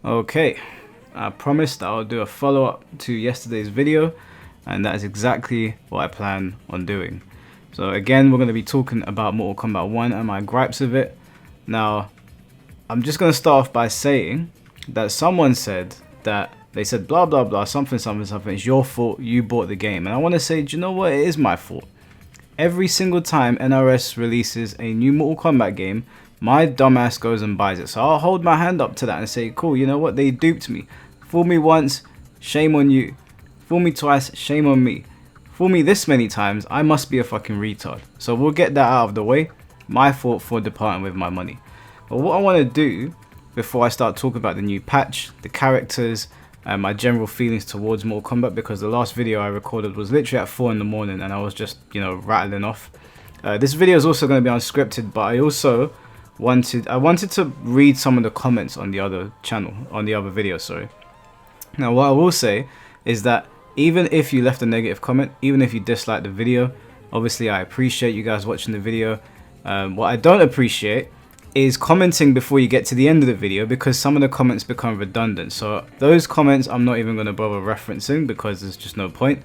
Okay, I promised that I'll do a follow-up to yesterday's video, and that is exactly what I plan on doing. So again, we're going to be talking about Mortal Kombat 1 and my gripes of it. Now, I'm just going to start off by saying that someone said that they said blah blah blah, something something something, it's your fault, you bought the game. And I want to say, do you know what, it is my fault. Every single time NRS releases a new Mortal Kombat game, my dumbass goes and buys it. So I'll hold my hand up to that and say, cool, you know what, they duped me. Fool me once, shame on you. Fool me twice, shame on me. Fool me this many times, I must be a fucking retard. So we'll get that out of the way. My fault for departing with my money. But what I want to do, before I start talking about the new patch, the characters, and my general feelings towards Mortal Kombat, because the last video I recorded was literally at 4 in the morning and I was just, rattling off. This video is also going to be unscripted, but I also wanted to read some of the comments on the other channel, on the other video, sorry. Now what I will say is that even if you left a negative comment, even if you disliked the video, obviously I appreciate you guys watching the video. What I don't appreciate is commenting before you get to the end of the video, because some of the comments become redundant. So those comments I'm not even going to bother referencing, because there's just no point,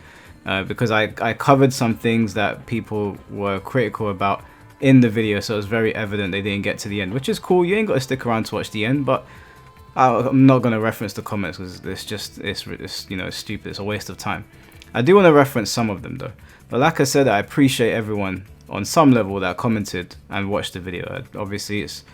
because I covered some things that people were critical about in the video, so it's very evident they didn't get to the end, which is cool. You ain't got to stick around to watch the end, but I'm not going to reference the comments because it's stupid. It's a waste of time. I do want to reference some of them though, but like I said, I appreciate everyone on some level that commented and watched the video. Obviously it's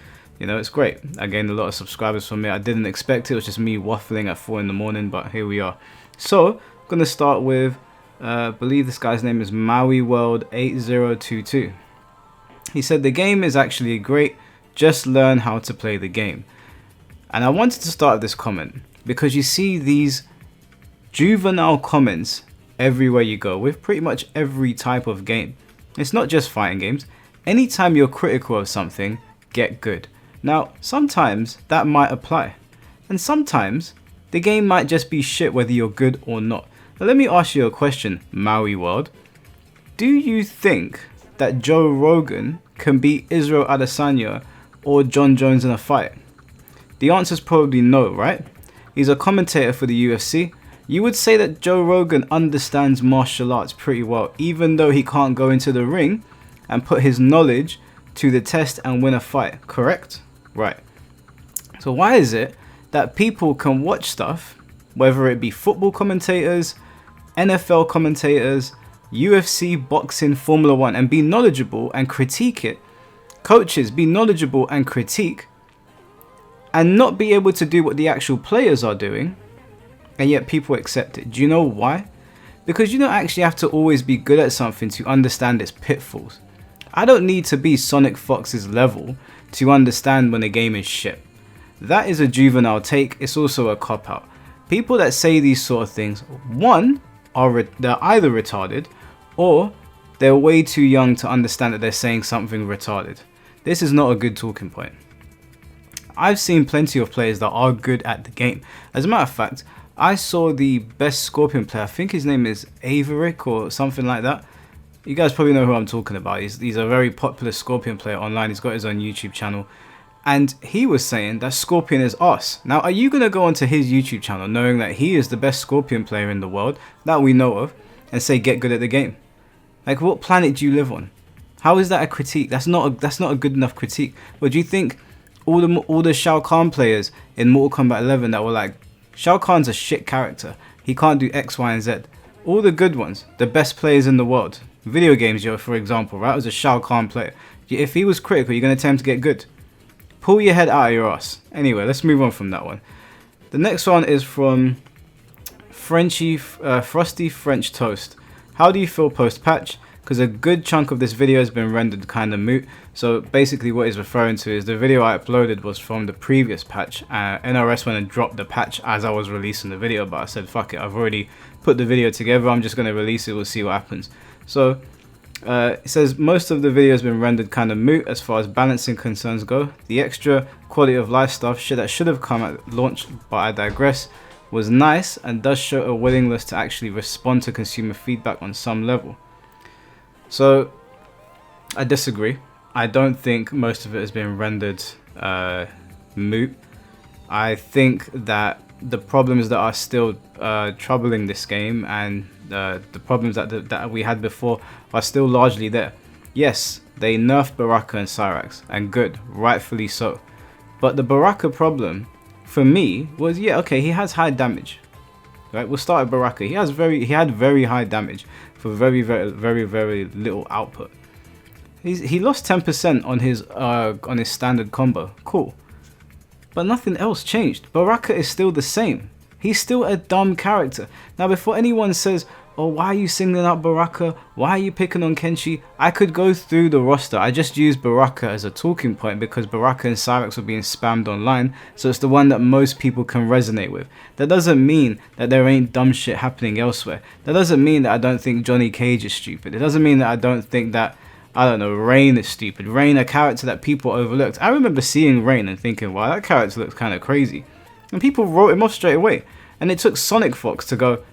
great. I gained a lot of subscribers from it. I didn't expect it. It was just me waffling at 4 in the morning, but here we are. So I'm going to start with I believe this guy's name is Maui World 8022. He said the game is actually great, just learn how to play the game. And I wanted to start this comment because you see these juvenile comments everywhere you go with pretty much every type of game. It's not just fighting games. Anytime you're critical of something, get good. Now, sometimes that might apply. And sometimes the game might just be shit whether you're good or not. But let me ask you a question, Maui World. Do you think that Joe Rogan can beat Israel Adesanya or John Jones in a fight? The answer is probably no, right? He's a commentator for the UFC. You would say that Joe Rogan understands martial arts pretty well, even though he can't go into the ring and put his knowledge to the test and win a fight, correct? Right. So why is it that people can watch stuff, whether it be football commentators, NFL commentators, UFC, boxing, Formula 1, and be knowledgeable and critique it, coaches be knowledgeable and critique, and not be able to do what the actual players are doing, and yet people accept it? Do you know why? Because you don't actually have to always be good at something to understand its pitfalls. I don't need to be Sonic Fox's level to understand when a game is shit. That is a juvenile take. It's also a cop-out. People that say these sort of things, one, they're either retarded, or they're way too young to understand that they're saying something retarded. This is not a good talking point. I've seen plenty of players that are good at the game. As a matter of fact, I saw the best Scorpion player, I think his name is Averick or something like that. You guys probably know who I'm talking about. He's a very popular Scorpion player online. He's got his own YouTube channel. And he was saying that Scorpion is us. Now, are you going to go onto his YouTube channel knowing that he is the best Scorpion player in the world that we know of and say get good at the game? Like, what planet do you live on? How is that a critique? That's not a good enough critique. But do you think all the Shao Kahn players in Mortal Kombat 11 that were like, Shao Kahn's a shit character, he can't do X, Y, and Z. All the good ones, the best players in the world, video games, for example, right, was a Shao Kahn player. If he was critical, you're going to tell him to get good. Pull your head out of your ass. Anyway, let's move on from that one. The next one is from Frosty French Toast. How do you feel post-patch? Because a good chunk of this video has been rendered kind of moot. So basically what he's referring to is the video I uploaded was from the previous patch. NRS went and dropped the patch as I was releasing the video, but I said fuck it, I've already put the video together, I'm just going to release it, we'll see what happens. So it says most of the video has been rendered kind of moot as far as balancing concerns go. The extra quality of life stuff, shit that should have come at launch, but I digress, was nice and does show a willingness to actually respond to consumer feedback on some level. So I disagree. I don't think most of it has been rendered moot. I think that the problems that are still troubling this game, and the problems that we had before, are still largely there. Yes, they nerfed Baraka and Cyrax, and good, rightfully so. But the Baraka problem, for me, was, yeah, okay, he has high damage. Right, we'll start with Baraka. He had very high damage for very little output. He lost 10% on his standard combo. Cool. But nothing else changed. Baraka is still the same. He's still a dumb character. Now, before anyone says, oh, why are you singling out Baraka? Why are you picking on Kenshi? I could go through the roster. I just used Baraka as a talking point because Baraka and Cyrax were being spammed online, so it's the one that most people can resonate with. That doesn't mean that there ain't dumb shit happening elsewhere. That doesn't mean that I don't think Johnny Cage is stupid. It doesn't mean that I don't think that, I don't know, Rain is stupid. Rain, a character that people overlooked. I remember seeing Rain and thinking, wow, that character looks kind of crazy. And people wrote him off straight away. And it took Sonic Fox to go,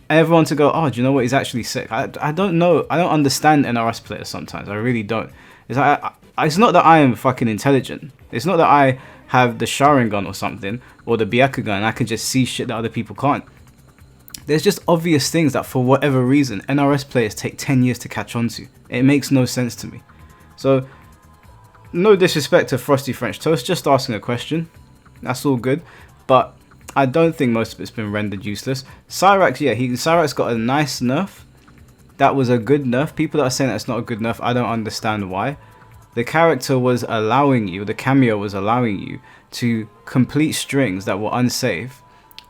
everyone to go, oh, do you know what, he's actually sick. I don't know. I don't understand NRS players sometimes. I really don't. It's like, it's not that I am fucking intelligent. It's not that I have the Sharingan or something, or the Byakugan, and I can just see shit that other people can't. There's just obvious things that for whatever reason, NRS players take 10 years to catch on to. It makes no sense to me. So, no disrespect to Frosty French Toast, just asking a question. That's all good. But I don't think most of it's been rendered useless. Cyrax, yeah, Cyrax got a nice nerf. That was a good nerf. People that are saying that's not a good nerf, I don't understand why. The character was allowing you, the cameo was allowing you to complete strings that were unsafe,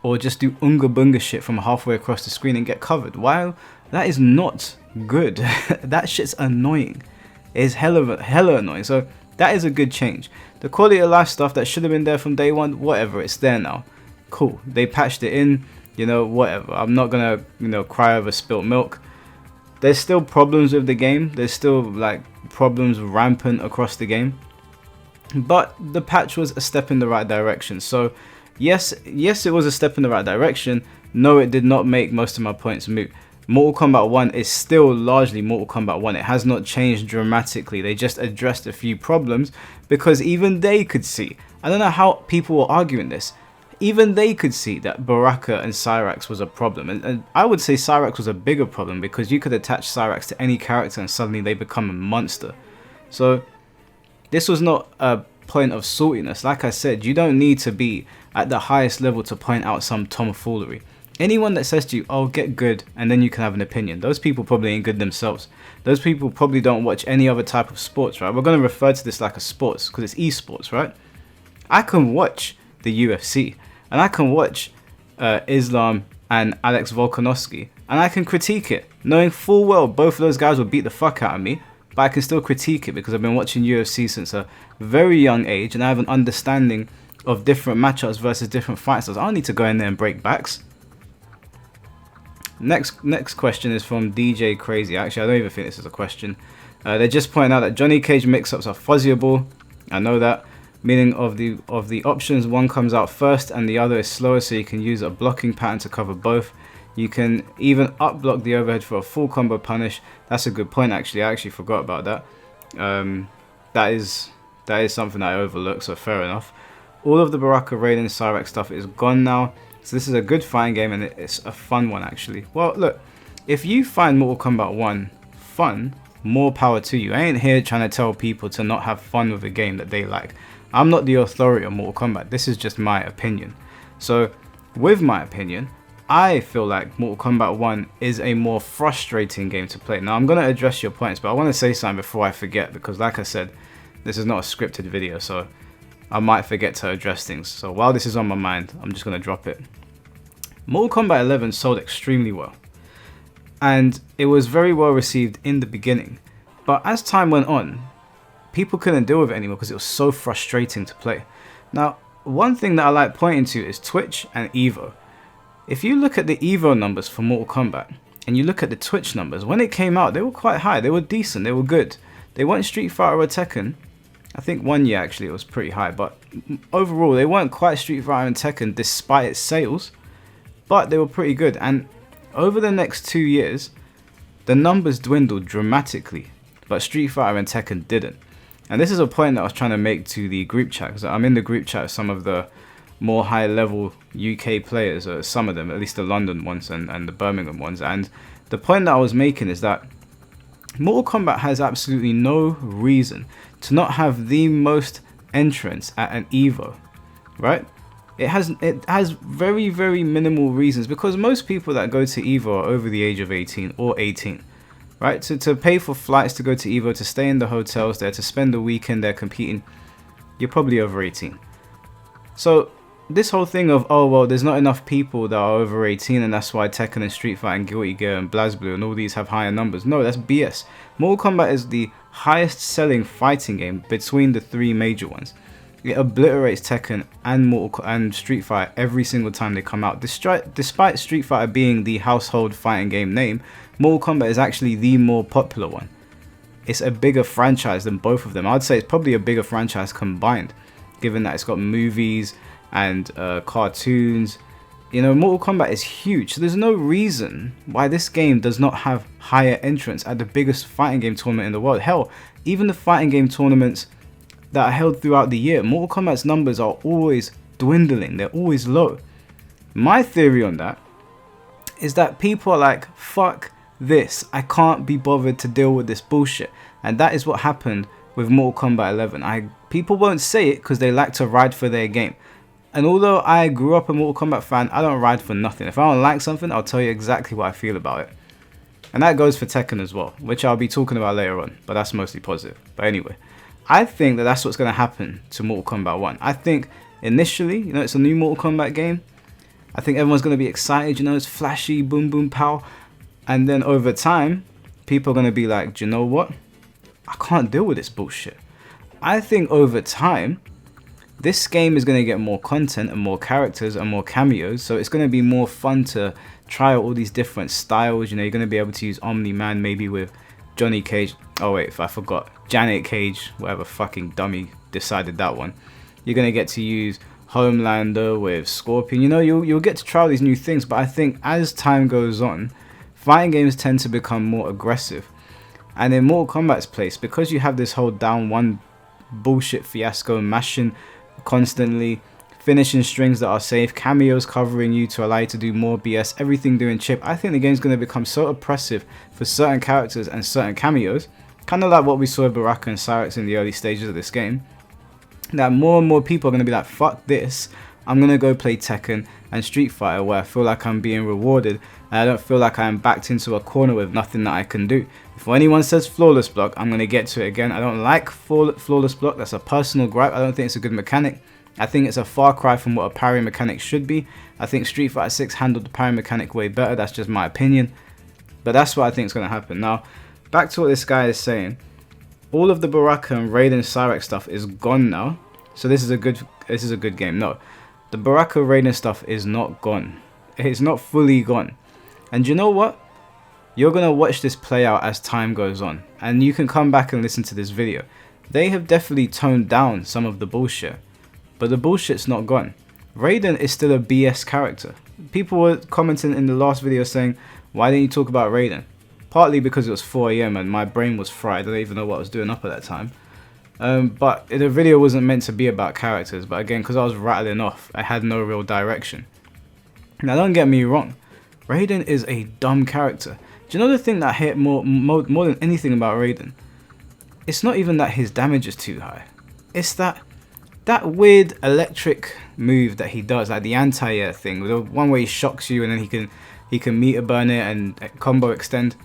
or just do unga bunga shit from halfway across the screen and get covered. Wow, that is not good. That shit's annoying. It's hella annoying. So that is a good change. The quality of life stuff that should have been there from day one, whatever, it's there now. Cool. They patched it in, you know, whatever. I'm not gonna, you know, cry over spilt milk. There's still problems with the game. There's still like problems rampant across the game. But the patch was a step in the right direction. So yes, it was a step in the right direction. No, it did not make most of my points moot. Mortal Kombat 1 is still largely Mortal Kombat 1. It has not changed dramatically. They just addressed a few problems because even they could see. I don't know how people were arguing this. Even they could see that Baraka and Cyrax was a problem. And I would say Cyrax was a bigger problem because you could attach Cyrax to any character and suddenly they become a monster. So this was not a point of saltiness. Like I said, you don't need to be at the highest level to point out some tomfoolery. Anyone that says to you, oh, get good, and then you can have an opinion, those people probably ain't good themselves. Those people probably don't watch any other type of sports, right? We're going to refer to this like a sports because it's esports, right? I can watch the UFC, and I can watch Islam and Alex Volkanovski, and I can critique it, knowing full well both of those guys will beat the fuck out of me, but I can still critique it because I've been watching UFC since a very young age, and I have an understanding of different matchups versus different fight styles. I don't need to go in there and break backs. Next question is from DJ Crazy. Actually, I don't even think this is a question. They're just pointing out that Johnny Cage mix-ups are fuzzyable. I know that. Meaning of the options, one comes out first and the other is slower, so you can use a blocking pattern to cover both. You can even up block the overhead for a full combo punish. That's a good point, actually. I actually forgot about that. That is something I overlooked, so fair enough. All of the Baraka, Raiden, Cyrax stuff is gone now. So this is a good fighting game and it's a fun one, actually. Well, look, if you find Mortal Kombat 1 fun, more power to you. I ain't here trying to tell people to not have fun with a game that they like. I'm not the authority on Mortal Kombat. This is just my opinion. So, with my opinion, I feel like Mortal Kombat 1 is a more frustrating game to play. Now, I'm going to address your points, but I want to say something before I forget, because like I said, this is not a scripted video, so I might forget to address things. So while this is on my mind, I'm just going to drop it. Mortal Kombat 11 sold extremely well, and it was very well received in the beginning, but as time went on, people couldn't deal with it anymore because it was so frustrating to play. Now, one thing that I like pointing to is Twitch and Evo. If you look at the Evo numbers for Mortal Kombat, and you look at the Twitch numbers, when it came out, they were quite high, they were decent, they were good. They weren't Street Fighter or Tekken. I think one year actually it was pretty high, but overall they weren't quite Street Fighter and Tekken despite its sales, but they were pretty good. And over the next 2 years, the numbers dwindled dramatically, but Street Fighter and Tekken didn't. And this is a point that I was trying to make to the group chat, because I'm in the group chat with some of the more high level UK players, or some of them, at least the London ones and the Birmingham ones. And the point that I was making is that Mortal Kombat has absolutely no reason to not have the most entrants at an Evo, right? It has very, very minimal reasons, because most people that go to Evo are over the age of 18 or 18, right? So to pay for flights to go to Evo, to stay in the hotels there, to spend the weekend there competing, you're probably over 18. So this whole thing of, oh well, there's not enough people that are over 18 and that's why Tekken and Street Fighter and Guilty Gear and BlazBlue and all these have higher numbers. No, that's BS. Mortal Kombat is the highest selling fighting game between the three major ones. It obliterates Tekken and Street Fighter every single time they come out. Despite Street Fighter being the household fighting game name, Mortal Kombat is actually the more popular one. It's a bigger franchise than both of them. I'd say it's probably a bigger franchise combined, given that it's got movies and cartoons. You know, Mortal Kombat is huge, so there's no reason why this game does not have higher entrants at the biggest fighting game tournament in the world. Hell, even the fighting game tournaments that are held throughout the year, Mortal Kombat's numbers are always dwindling, they're always low. My theory on that is that people are like, fuck this, I can't be bothered to deal with this bullshit. And that is what happened with Mortal Kombat 11. People won't say it because they like to ride for their game. And although I grew up a Mortal Kombat fan, I don't ride for nothing. If I don't like something, I'll tell you exactly what I feel about it. And that goes for Tekken as well, which I'll be talking about later on, but that's mostly positive. But anyway, I think that that's what's going to happen to Mortal Kombat 1. I think initially, you know, it's a new Mortal Kombat game. I think everyone's going to be excited, you know, it's flashy, boom, boom, pow. And then over time, people are going to be like, do you know what? I can't deal with this bullshit. I think over time, this game is going to get more content and more characters and more cameos, so it's going to be more fun to try out all these different styles. You know, you're going to be able to use Omni-Man maybe with Johnny Cage. Oh wait, I forgot. Janet Cage, whatever fucking dummy decided that one. You're going to get to use Homelander with Scorpion. You know, you'll get to try all these new things, but I think as time goes on, fighting games tend to become more aggressive. And in Mortal Kombat's place, because you have this whole down one bullshit fiasco, mashing constantly, finishing strings that are safe, cameos covering you to allow you to do more BS, everything doing chip, I think the game's going to become so oppressive for certain characters and certain cameos, kind of like what we saw with Baraka and Cyrix in the early stages of this game, that more and more people are going to be like, fuck this, I'm going to go play Tekken and Street Fighter where I feel like I'm being rewarded and I don't feel like I'm backed into a corner with nothing that I can do. If anyone says flawless block, I'm going to get to it again. I don't like flawless block, that's a personal gripe. I don't think it's a good mechanic. I think it's a far cry from what a parry mechanic should be. I think Street Fighter 6 handled the parry mechanic way better, that's just my opinion. But that's what I think is going to happen. Now, back to what this guy is saying. All of the Baraka and Raiden Cyrix stuff is gone now. So this is a good game. No. The Baraka Raiden stuff is not gone. It's not fully gone. And you know what? You're going to watch this play out as time goes on. And you can come back and listen to this video. They have definitely toned down some of the bullshit. But the bullshit's not gone. Raiden is still a BS character. People were commenting in the last video saying, why didn't you talk about Raiden? Partly because it was 4 AM and my brain was fried. I don't even know what I was doing up at that time. But the video wasn't meant to be about characters, but again, because I was rattling off, I had no real direction. Now don't get me wrong, Raiden is a dumb character. Do you know the thing that I hate more than anything about Raiden? It's not even that his damage is too high. It's that weird electric move that he does, like the anti-air thing, the one where he shocks you and then he can meter burn it and combo extend.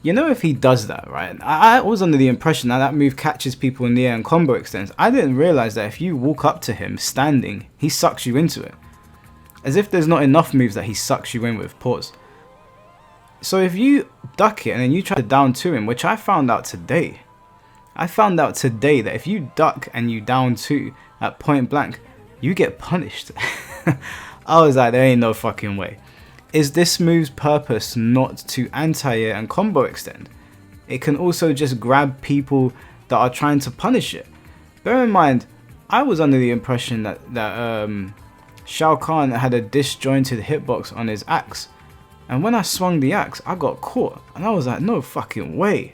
You know, if he does that, right? I was under the impression that that move catches people in the air and combo extends. I didn't realize that if you walk up to him standing, he sucks you into it. As if there's not enough moves that he sucks you in with. Pause. So if you duck it and then you try to down to him, which I found out today. I found out today that if you duck and you down two at point blank, you get punished. I was like, there ain't no fucking way. Is this move's purpose not to anti-air and combo extend? It can also just grab people that are trying to punish it. Bear in mind, I was under the impression that Shao Kahn had a disjointed hitbox on his axe. And when I swung the axe, I got caught. And I was like, no fucking way.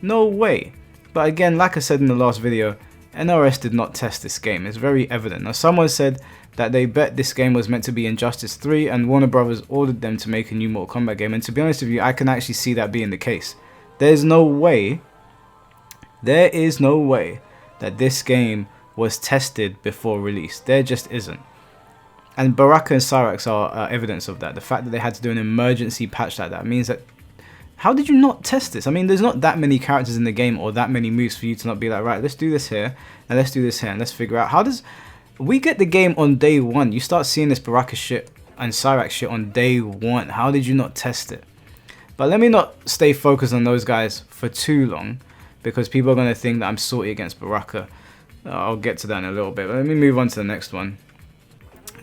No way. But again, like I said in the last video, NRS did not test this game. It's very evident. Now, someone said that they bet this game was meant to be Injustice 3 and Warner Brothers ordered them to make a new Mortal Kombat game. And to be honest with you, I can actually see that being the case. There is no way that this game was tested before release. There just isn't. And Baraka and Cyrax are evidence of that. The fact that they had to do an emergency patch like that means that, how did you not test this? I mean, there's not that many characters in the game or that many moves for you to not be like, right, let's do this here and let's do this here and let's figure out how does we get the game on day one. You start seeing this Baraka shit and Cyrax shit on day one. How did you not test it? But let me not stay focused on those guys for too long, because people are going to think that I'm salty against Baraka. I'll get to that in a little bit, but let me move on to the next one.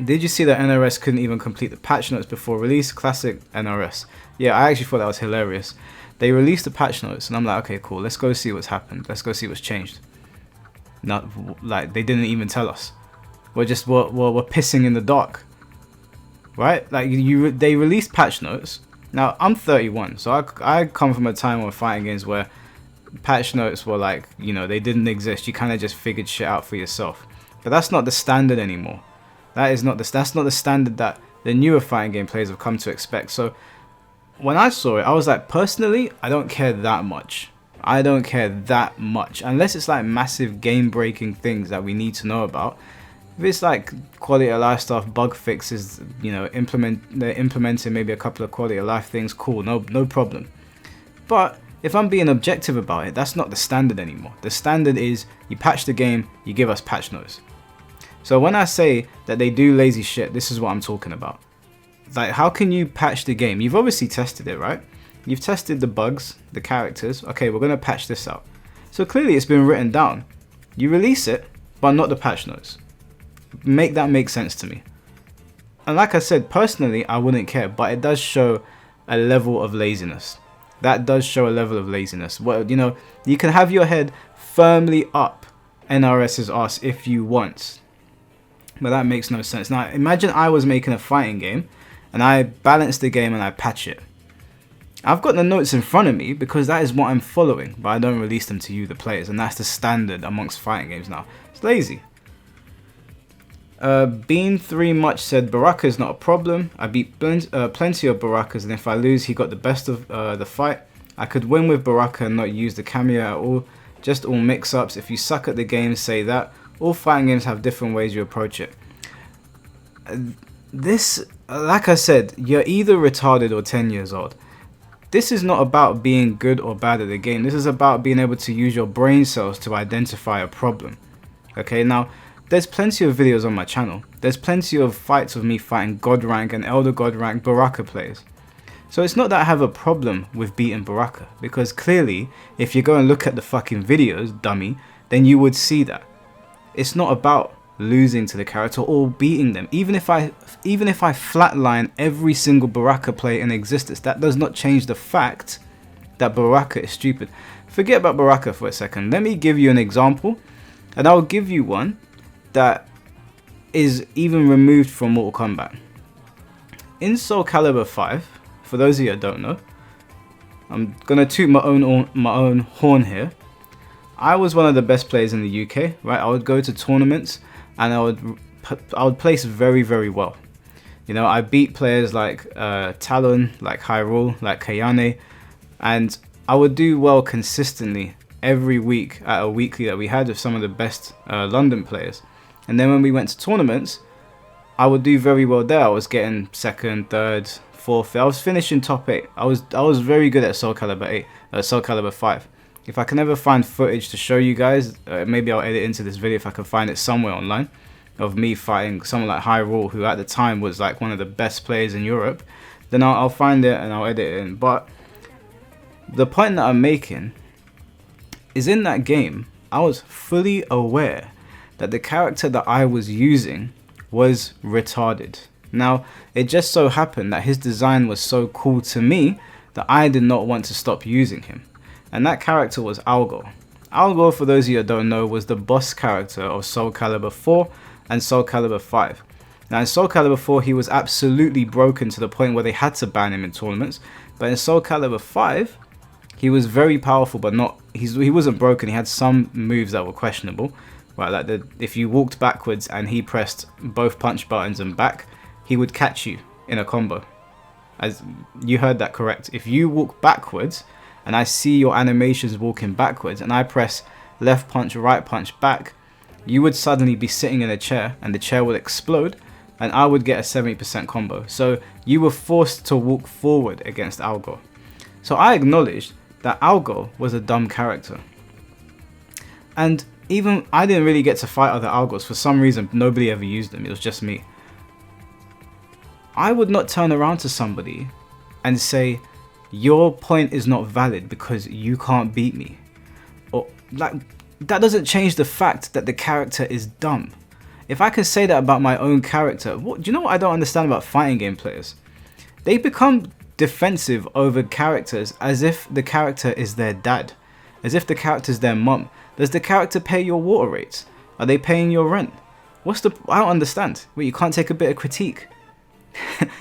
Did you see that NRS couldn't even complete the patch notes before release? Classic NRS. Yeah, I actually thought that was hilarious. They released the patch notes and I'm like, okay, cool, let's go see what's happened. Let's go see what's changed. Not like they didn't even tell us. We're pissing in the dark, right? Like they released patch notes. Now I'm 31, so I come from a time of fighting games where patch notes were like, you know, they didn't exist. You kind of just figured shit out for yourself. But that's not the standard anymore. That's not the standard that the newer fighting game players have come to expect. So when I saw it, I was like, personally, I don't care that much. I don't care that much unless it's like massive game breaking things that we need to know about. If it's like quality of life stuff, bug fixes, you know, they're implementing maybe a couple of quality of life things, cool, no problem. But if I'm being objective about it, that's not the standard anymore. The standard is you patch the game, you give us patch notes. So when I say that they do lazy shit, this is what I'm talking about. Like, how can you patch the game? You've obviously tested it, right? You've tested the bugs, the characters. Okay, we're going to patch this out. So clearly it's been written down. You release it, but not the patch notes. Make that make sense to me. And like I said, personally, I wouldn't care, but it does show a level of laziness. That does show a level of laziness. Well, you know, you can have your head firmly up NRS's ass if you want. But that makes no sense. Now, imagine I was making a fighting game and I balance the game and I patch it. I've got the notes in front of me because that is what I'm following, but I don't release them to you, the players, and that's the standard amongst fighting games now. It's lazy. Bean3 Much said, Baraka is not a problem. I beat plenty of Barakas, and if I lose, he got the best of the fight. I could win with Baraka and not use the cameo at all. Just all mix-ups. If you suck at the game, say that. All fighting games have different ways you approach it. This, like I said, you're either retarded or 10 years old. This is not about being good or bad at the game. This is about being able to use your brain cells to identify a problem. Okay, now, there's plenty of videos on my channel. There's plenty of fights of me fighting God rank and Elder God rank Baraka players. So it's not that I have a problem with beating Baraka, because clearly, if you go and look at the fucking videos, dummy, then you would see that. It's not about losing to the character or beating them. Even if I flatline every single Baraka player in existence, that does not change the fact that Baraka is stupid. Forget about Baraka for a second. Let me give you an example, and I'll give you one that is even removed from Mortal Kombat. In Soul Calibur 5, for those of you that don't know, I'm gonna toot my own horn here. I was one of the best players in the UK, right? I would go to tournaments and I would place very, very well. You know, I beat players like Talon, like Hyrule, like Kayane, and I would do well consistently every week at a weekly that we had with some of the best London players. And then when we went to tournaments, I would do very well there. I was getting second, third, fourth. I was finishing top 8. I was very good at Soul Calibur 8, Soul Calibur 5. If I can ever find footage to show you guys, maybe I'll edit into this video if I can find it somewhere online, of me fighting someone like Hyrule, who at the time was like one of the best players in Europe, then I'll find it and I'll edit it in. But the point that I'm making is, in that game, I was fully aware that the character that I was using was retarded. Now, it just so happened that his design was so cool to me that I did not want to stop using him. And that character was Algor. Algor, for those of you that don't know, was the boss character of Soul Calibur 4 and Soul Calibur 5. Now in Soul Calibur 4, he was absolutely broken to the point where they had to ban him in tournaments. But in Soul Calibur 5, he was very powerful, but not he wasn't broken. He had some moves that were questionable, right? Like if you walked backwards and he pressed both punch buttons and back, he would catch you in a combo. As you heard that correct. If you walk backwards and I see your animations walking backwards and I press left punch, right punch, back, you would suddenly be sitting in a chair and the chair would explode and I would get a 70% combo. So you were forced to walk forward against Algor. So I acknowledged that Algor was a dumb character. And even I didn't really get to fight other Algors. For some reason, nobody ever used them. It was just me. I would not turn around to somebody and say, your point is not valid because you can't beat me. Or like, that doesn't change the fact that the character is dumb. If I can say that about my own character, do you know what I don't understand about fighting game players? They become defensive over characters as if the character is their dad, as if the character is their mum. Does the character pay your water rates? Are they paying your rent? I don't understand. Wait, you can't take a bit of critique?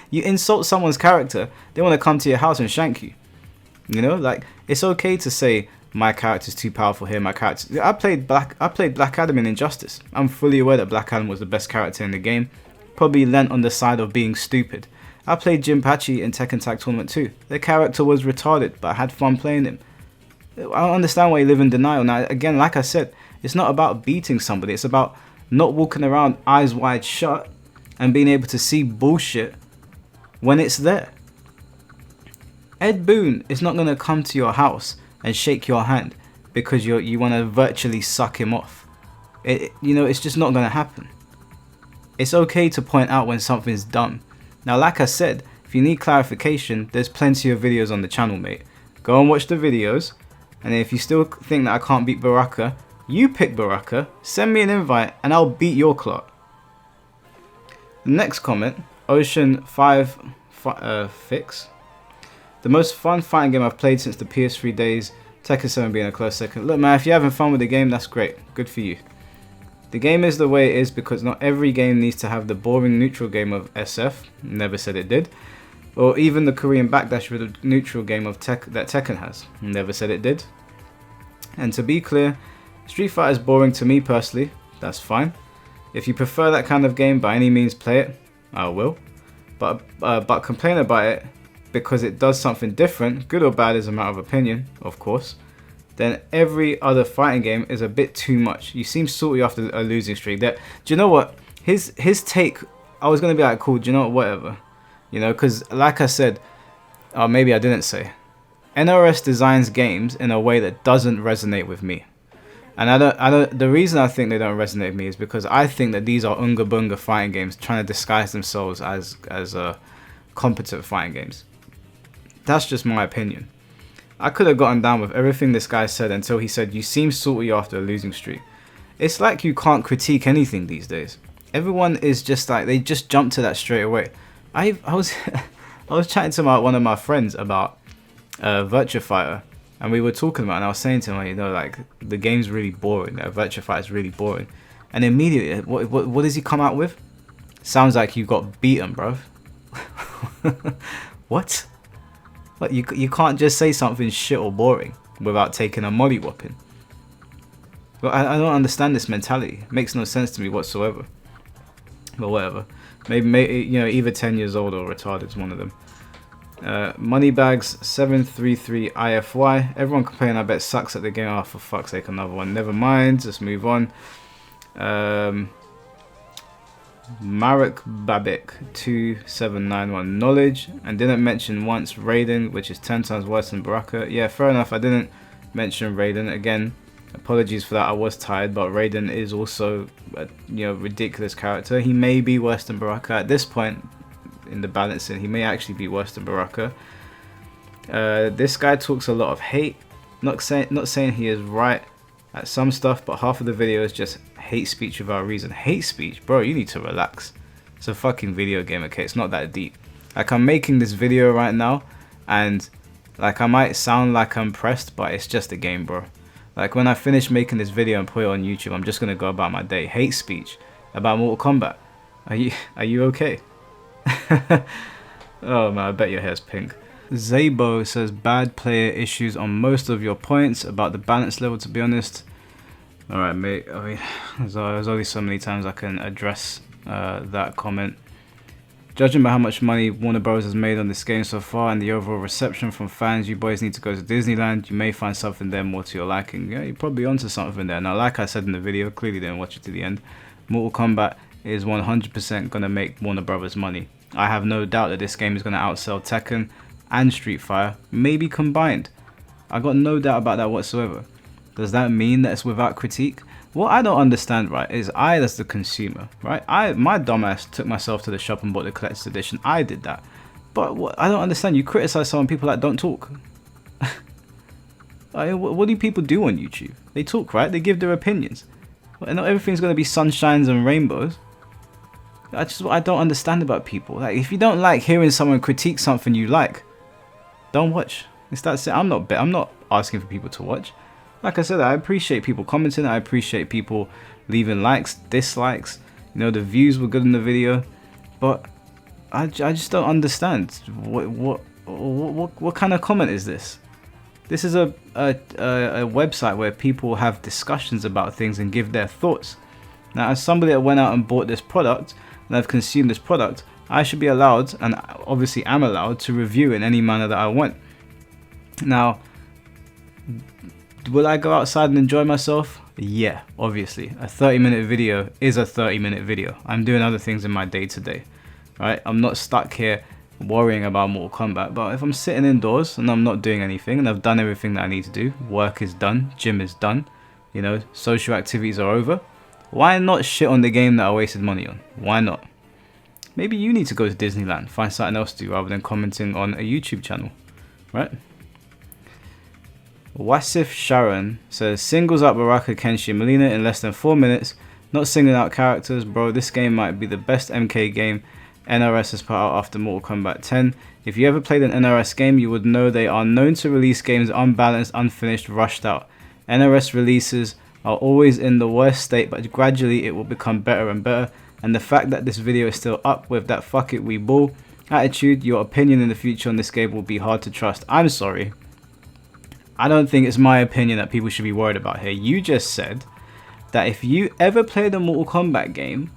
You insult someone's character, they want to come to your house and shank you. You know, like, it's okay to say my character's too powerful here. I played Black Adam in Injustice. I'm fully aware that Black Adam was the best character in the game. Probably lent on the side of being stupid. I played Jinpachi in Tekken Tag Tournament 2. The character was retarded, but I had fun playing him. I don't understand why you live in denial. Now, again, like I said, it's not about beating somebody. It's about not walking around eyes wide shut and being able to see bullshit when it's there. Ed Boon is not going to come to your house and shake your hand because you want to virtually suck him off. You know, it's just not going to happen. It's okay to point out when something's dumb. Now, like I said, if you need clarification, there's plenty of videos on the channel, mate. Go and watch the videos, and if you still think that I can't beat Baraka, you pick Baraka, send me an invite, and I'll beat your clock. The next comment, Ocean 5 Fix. The most fun fighting game I've played since the PS3 days, Tekken 7 being a close second. Look, man, if you're having fun with the game, that's great. Good for you. The game is the way it is because not every game needs to have the boring neutral game of SF, never said it did, or even the Korean backdash with a neutral game of that Tekken has, never said it did. And to be clear, Street Fighter is boring to me personally, that's fine. If you prefer that kind of game, by any means play it, I will. But complain about it because it does something different, good or bad is a matter of opinion, of course, then every other fighting game is a bit too much. You seem salty after a losing streak. Do you know what? His take, I was going to be like, cool, do you know what, whatever. You know, because like I said, or maybe I didn't say, NRS designs games in a way that doesn't resonate with me. And the reason I think they don't resonate with me is because I think that these are unga bunga fighting games trying to disguise themselves as competent fighting games. That's just my opinion. I could have gotten down with everything this guy said until he said, you seem salty after a losing streak. It's like you can't critique anything these days. Everyone is just like, they just jump to that straight away. I was chatting to one of my friends about Virtua Fighter, and we were talking about it, and I was saying to him, you know, like, the game's really boring, Virtua Fighter is really boring. And immediately, what does he come out with? Sounds like you got beaten, bruv. What? Like, you can't just say something shit or boring without taking a molly whopping. Well, I don't understand this mentality. It makes no sense to me whatsoever. But whatever. Maybe you know, either 10 years old or retarded is one of them. Moneybags 733 IFY. Everyone complaining I bet sucks at the game. Oh, for fuck's sake, another one. Never mind. Just move on. Marek Babik 2791 knowledge, and didn't mention once Raiden, which is 10 times worse than Baraka. Yeah, fair enough. I didn't mention Raiden. Again, apologies for that. I was tired, but Raiden is also a ridiculous character. He may be worse than Baraka at this point in the balancing. He may actually be worse than Baraka. This guy talks a lot of hate. Not saying he is right at some stuff, but half of the video is just hate speech without reason. Hate speech? Bro, you need to relax. It's a fucking video game, okay? It's not that deep. Like, I'm making this video right now, and like, I might sound like I'm pressed, but it's just a game, bro. Like, when I finish making this video and put it on YouTube, I'm just gonna go about my day. Hate speech about Mortal Kombat. Are you okay? Oh man, I bet your hair's pink. Zabo says bad player issues on most of your points about the balance level. To be honest, Alright, mate. I mean, there's only so many times I can address that comment. Judging by how much money Warner Bros. Has made on this game so far and the overall reception from fans, you boys need to go to Disneyland. You may find something there more to your liking. Yeah, you're probably onto something there. Now, like I said in the video, clearly didn't watch it to the end, Mortal Kombat is 100% going to make Warner Bros. Money. I have no doubt that this game is going to outsell Tekken and Street Fighter, maybe combined. I got no doubt about that whatsoever. Does that mean that it's without critique? What I don't understand, right, is I, as the consumer, right, my dumbass took myself to the shop and bought the collector's edition. I did that. But what I don't understand, you criticize some people that don't talk. What do people do on YouTube? They talk, right? They give their opinions. And not everything's going to be sunshines and rainbows. That's what I don't understand about people. Like, if you don't like hearing someone critique something you like, don't watch. It's that simple. I'm not asking for people to watch. Like I said, I appreciate people commenting. I appreciate people leaving likes, dislikes. You know, the views were good in the video, but I just don't understand what kind of comment is this? This is a website where people have discussions about things and give their thoughts. Now, as somebody that went out and bought this product and I've consumed this product, I should be allowed, and obviously am allowed, to review in any manner that I want. Now, will I go outside and enjoy myself? Yeah, obviously. A 30-minute video is a 30-minute video. I'm doing other things in my day-to-day, right? I'm not stuck here worrying about Mortal Kombat. But if I'm sitting indoors and I'm not doing anything and I've done everything that I need to do, work is done, gym is done, you know, social activities are over, why not shit on the game that I wasted money on? Why not? Maybe you need to go to Disneyland, find something else to do rather than commenting on a YouTube channel, right? Wasif Sharon says, singles up Baraka, Kenshi, Melina in less than 4 minutes. Not singling out characters, bro. This game might be the best MK game NRS has put out after Mortal Kombat 10. If you ever played an NRS game, you would know they are known to release games unbalanced, unfinished, rushed out. NRS releases are always in the worst state, but gradually it will become better and better. And the fact that this video is still up with that fuck it we bull attitude, your opinion in the future on this game will be hard to trust. I'm sorry. I don't think it's my opinion that people should be worried about here. You just said that if you ever play the Mortal Kombat game,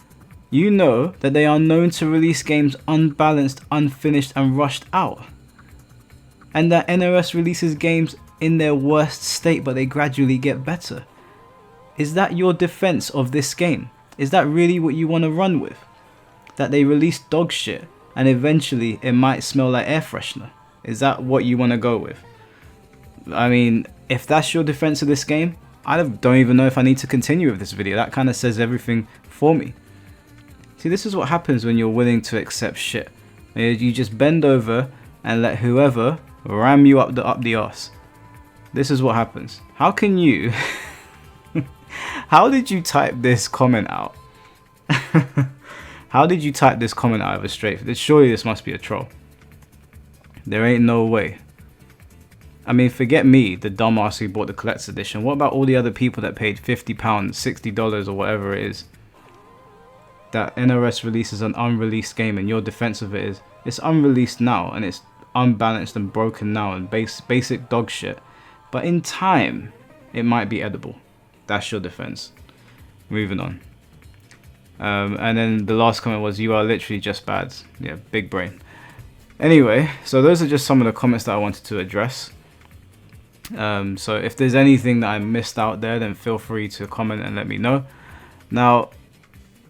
you know that they are known to release games unbalanced, unfinished, and rushed out. And that NRS releases games in their worst state, but they gradually get better. Is that your defense of this game? Is that really what you want to run with? That they release dog shit and eventually it might smell like air freshener? Is that what you want to go with? I mean, if that's your defense of this game, I don't even know if I need to continue with this video. That kind of says everything for me. See, this is what happens when you're willing to accept shit. You just bend over and let whoever ram you up the arse. This is what happens. How can you... How did you type this comment out? How did you type this comment out of a straight? Surely this must be a troll. There ain't no way. I mean, forget me, the dumbass who bought the collector's edition. What about all the other people that paid £50, $60 or whatever it is? That NRS releases an unreleased game and your defense of it is, it's unreleased now and it's unbalanced and broken now and basic dog shit. But in time, it might be edible. That's your defense. Moving on. And then the last comment was, you are literally just bad. Yeah, big brain. Anyway, so those are just some of the comments that I wanted to address. So if there's anything that I missed out there, then feel free to comment and let me know. Now,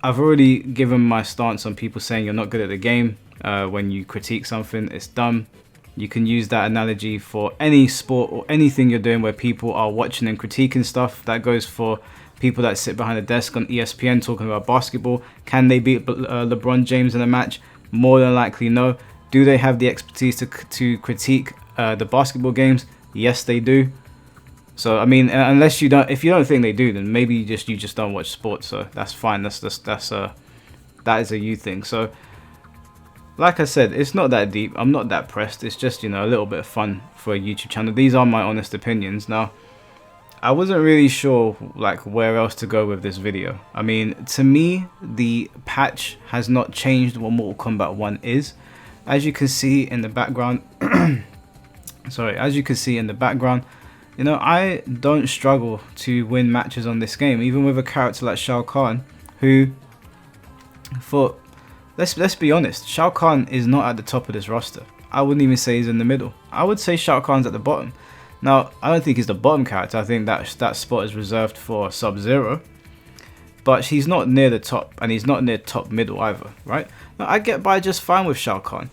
I've already given my stance on people saying you're not good at the game. When you critique something, it's dumb. You can use that analogy for any sport or anything you're doing where people are watching and critiquing stuff. That goes for people that sit behind a desk on ESPN talking about basketball. Can they beat LeBron James in a match? More than likely, no. Do they have the expertise to critique the basketball games? Yes, they do. So I mean, unless you don't, if you don't think they do, then maybe you just don't watch sports. So that's fine. That is a you thing. So like I said, it's not that deep. I'm not that pressed. It's just, you know, a little bit of fun for a YouTube channel. These are my honest opinions. Now, I wasn't really sure like where else to go with this video. I mean, to me, the patch has not changed what Mortal Kombat 1 is. As you can see in the background, sorry, as you can see in the background, You know, I don't struggle to win matches on this game, even with a character like Shao Kahn, who, for let's be honest, Shao Kahn is not at the top of this roster. I wouldn't even say he's in the middle. I would say Shao Kahn's at the bottom. Now, I don't think he's the bottom character. I think that spot is reserved for Sub-Zero. But he's not near the top, and he's not near top middle either, right? Now, I get by just fine with Shao Kahn.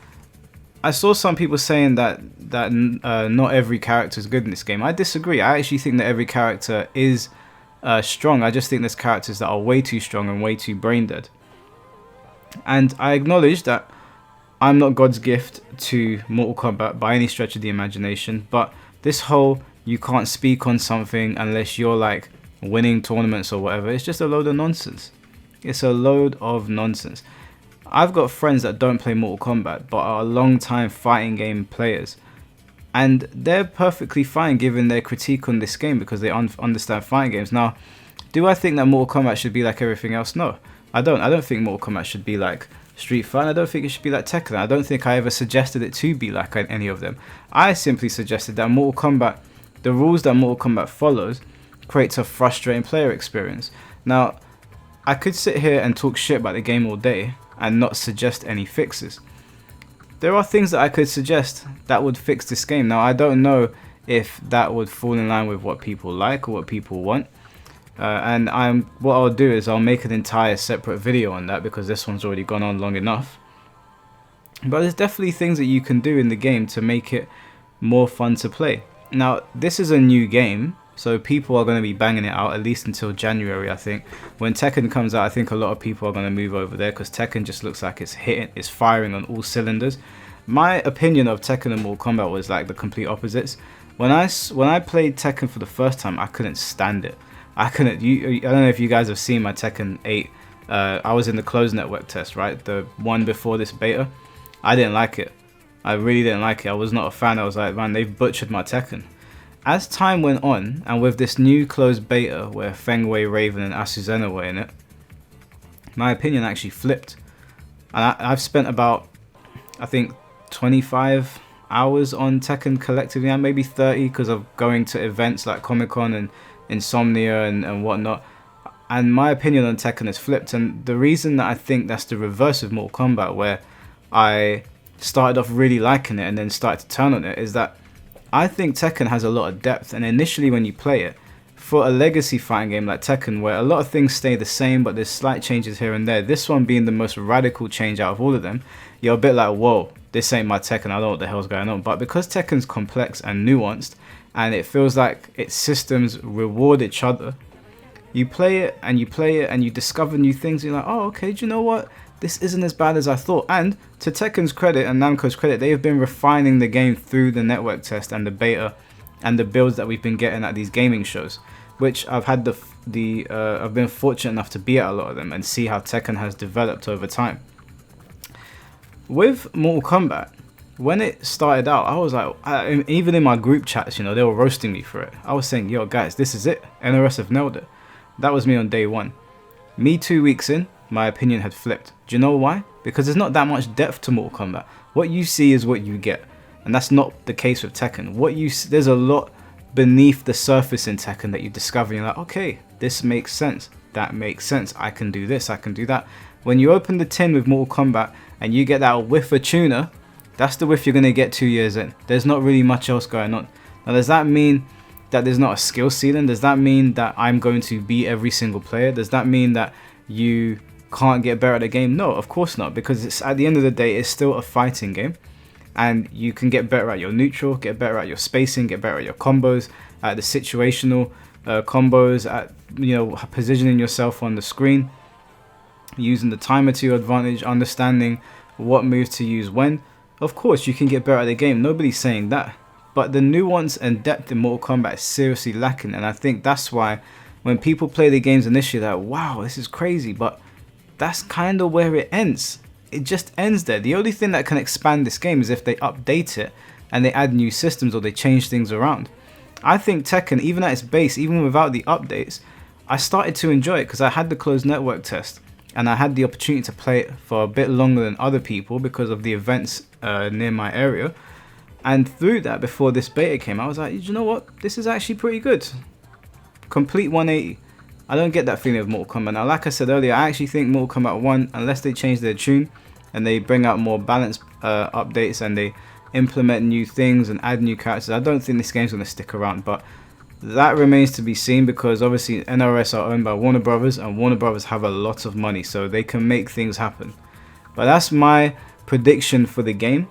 I saw some people saying that not every character is good in this game. I disagree. I actually think that every character is strong. I just think there's characters that are way too strong and way too brain dead. And I acknowledge that I'm not God's gift to Mortal Kombat by any stretch of the imagination, but this whole you can't speak on something unless you're like winning tournaments or whatever, it's just a load of nonsense. It's a load of nonsense. I've got friends that don't play Mortal Kombat but are long time fighting game players, and they're perfectly fine giving their critique on this game because they understand fighting games. Now, do I think that Mortal Kombat should be like everything else? No, I don't. I don't think Mortal Kombat should be like Street Fighter. I don't think it should be like Tekken. I don't think I ever suggested it to be like any of them. I simply suggested that Mortal Kombat, the rules that Mortal Kombat follows, creates a frustrating player experience. Now, I could sit here and talk shit about the game all day and not suggest any fixes. There are things that I could suggest that would fix this game. Now, I don't know if that would fall in line with what people like or what people want. And what I'll do is I'll make an entire separate video on that because this one's already gone on long enough. But there's definitely things that you can do in the game to make it more fun to play. Now, this is a new game, so people are going to be banging it out at least until January, I think. When Tekken comes out, I think a lot of people are going to move over there because Tekken just looks like it's firing on all cylinders. My opinion of Tekken and Mortal Kombat was like the complete opposites. When I played Tekken for the first time, I couldn't stand it. I don't know if you guys have seen my Tekken 8. I was in the closed network test, right? The one before this beta. I didn't like it. I really didn't like it. I was not a fan. I was like, man, they've butchered my Tekken. As time went on, and with this new closed beta where Feng Wei, Raven, and Asuzena were in it, my opinion actually flipped. And I've spent about, I think, 25 hours on Tekken collectively, and maybe 30 because of going to events like Comic-Con and Insomnia and whatnot. And my opinion on Tekken has flipped, and the reason that I think that's the reverse of Mortal Kombat, where I started off really liking it and then started to turn on it, is that I think Tekken has a lot of depth. And initially when you play it, for a legacy fighting game like Tekken, where a lot of things stay the same but there's slight changes here and there, this one being the most radical change out of all of them, you're a bit like, whoa, this ain't my Tekken, I don't know what the hell's going on. But because Tekken's complex and nuanced, and it feels like its systems reward each other, you play it and you discover new things. You're like, oh, okay, do you know what? This isn't as bad as I thought. And to Tekken's credit and Namco's credit, they have been refining the game through the network test and the beta and the builds that we've been getting at these gaming shows, which I've had I've been fortunate enough to be at a lot of them and see how Tekken has developed over time. With Mortal Kombat, when it started out, I was like, even in my group chats, you know, they were roasting me for it. I was saying, yo guys, this is it. NRS have nailed it. That was me on day one. Me 2 weeks in, my opinion had flipped. Do you know why? Because there's not that much depth to Mortal Kombat. What you see is what you get. And that's not the case with Tekken. There's a lot beneath the surface in Tekken that you discover. You're like, okay, this makes sense. That makes sense. I can do this. I can do that. When you open the tin with Mortal Kombat and you get that whiff of tuna, that's the whiff you're going to get 2 years in. There's not really much else going on. Now, does that mean that there's not a skill ceiling? Does that mean that I'm going to beat every single player? Does that mean that you can't get better at the game? No, of course not, because it's, at the end of the day, it's still a fighting game, and you can get better at your neutral, get better at your spacing, get better at your combos, at the situational combos, at, you know, positioning yourself on the screen, using the timer to your advantage, understanding what moves to use when. Of course, you can get better at the game. Nobody's saying that. But the nuance and depth in Mortal Kombat is seriously lacking. And I think that's why when people play the games initially, they're like, wow, this is crazy. But that's kind of where it ends. It just ends there. The only thing that can expand this game is if they update it and they add new systems or they change things around. I think Tekken, even at its base, even without the updates, I started to enjoy it because I had the closed network test. And I had the opportunity to play it for a bit longer than other people because of the events near my area. And through that, before this beta came out, I was like, you know what, this is actually pretty good. Complete 180. I don't get that feeling of Mortal Kombat. Now, like I said earlier, I actually think Mortal Kombat 1, unless they change their tune and they bring out more balanced updates and they implement new things and add new characters, I don't think this game's going to stick around. But that remains to be seen, because obviously NRS are owned by Warner Brothers, and Warner Brothers have a lot of money, so they can make things happen. But that's my prediction for the game.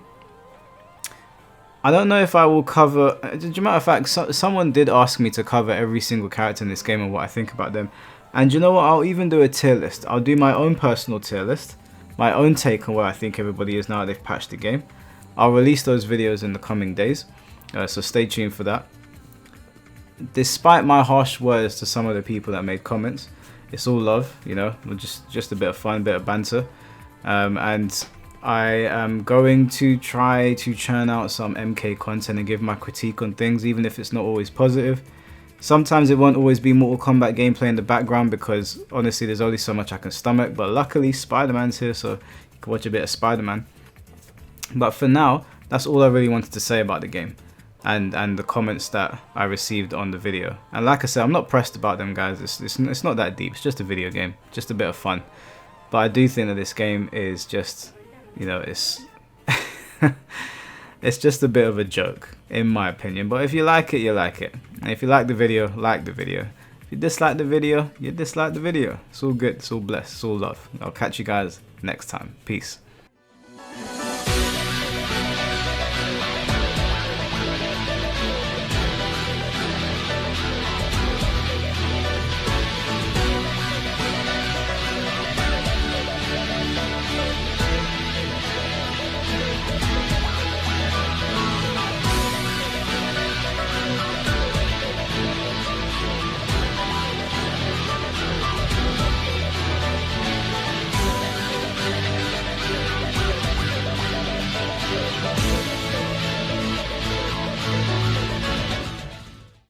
I don't know if I will cover, as a matter of fact, someone did ask me to cover every single character in this game and what I think about them. And you know what, I'll even do a tier list. I'll do my own personal tier list, my own take on where I think everybody is now they've patched the game. I'll release those videos in the coming days, so stay tuned for that. Despite my harsh words to some of the people that made comments, it's all love, you know, just a bit of fun, a bit of banter. And I am going to try to churn out some MK content and give my critique on things, even if it's not always positive. Sometimes it won't always be Mortal Kombat gameplay in the background, because honestly there's only so much I can stomach, but luckily Spider-Man's here, so you can watch a bit of Spider-Man. But for now, that's all I really wanted to say about the game and the comments that I received on the video. And like I said, I'm not pressed about them, guys. It's not that deep. It's just a video game, just a bit of fun. But I do think that this game is just, you know, it's it's just a bit of a joke, in my opinion. But if you like it, you like it. And if you like the video, like the video. If you dislike the video, you dislike the video. It's all good. It's all blessed. It's all love. I'll catch you guys next time. Peace.